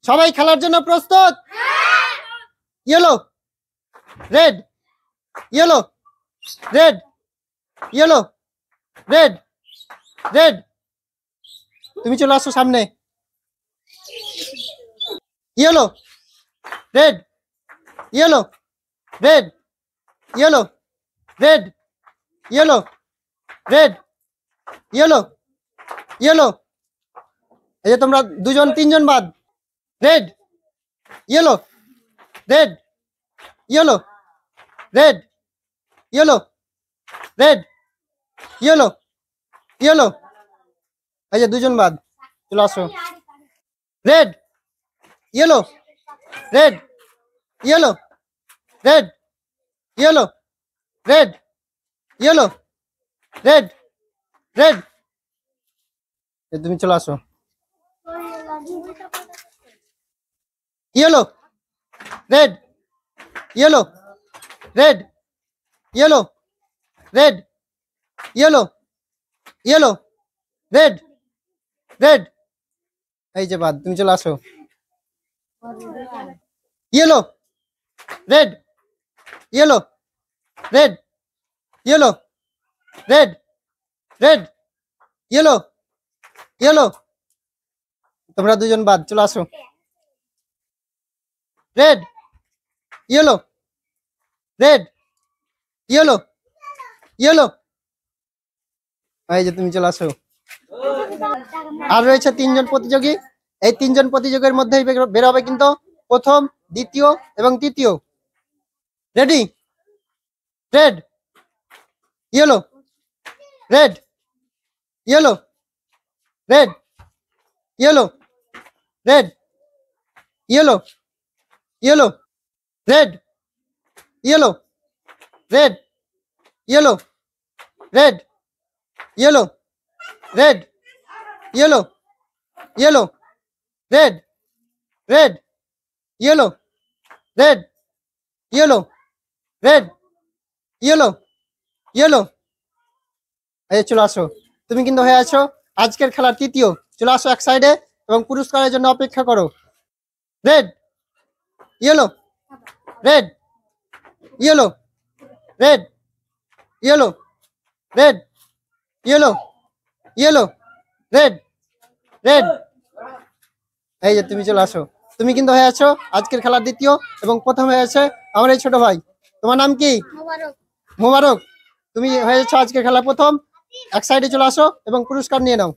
সবাই খেলার জন্য প্রস্তুত? Yellow, red, yellow, red, yellow, red, red. তুমি চলে আসো সামনে। Yellow, red, yellow, red, yellow, red, yellow, red, yellow, yellow. এই যে তোমরা দুজন তিনজন বাদ। Red, yellow, red, yellow, red, yellow, red, yellow, yellow. এই যে দুজন বাদ, চলে আসো। Red, yellow, red, yellow, red, yellow, red, yellow, red, red. তুমি চলে আসো। Yellow, red, yellow, red, yellow, red, yellow, yellow, red, red. এই যে বাদ, তুমি চলে আসো। Yellow, red, yellow, red, yellow, red, red, yellow, yellow. তোমরা দুজন বাদ, চলে আসো। Red, yellow, red, yellow, yellow. এই যে তুমি চলে আসো। আর রয়েছে তিনজন প্রতিযোগী। এই তিনজন প্রতিযোগীর মধ্যেই বের হবে কিন্তু প্রথম, দ্বিতীয় এবং তৃতীয়। Ready? Red, yellow, red, yellow, red, yellow, red, yellow, yellow, red, yellow, red, yellow, red, yellow, red, yellow, yellow, red, red, yellow, red, yellow, red, yellow, yellow. এই চলে আসো। তুমি কিন্তু হয়ে আছো আজকের খেলার তৃতীয়। চলে আসো এক সাইডে এবং পুরস্কারের জন্য অপেক্ষা করো। Red, yellow, red, yellow, red, yellow, red, yellow, yellow, red, red. এই যে তুমি চলে আসো। তুমি কিন্তু হয়ে আছো আজকের খেলার দ্বিতীয় এবং প্রথম হয়ে আছে আমার এই ছোট ভাই। তোমার নাম কি? মোবারক। তুমি হয়েছো আজকের খেলা প্রথম। এক সাইডে চলে আসো এবং পুরস্কার নিয়ে নাও।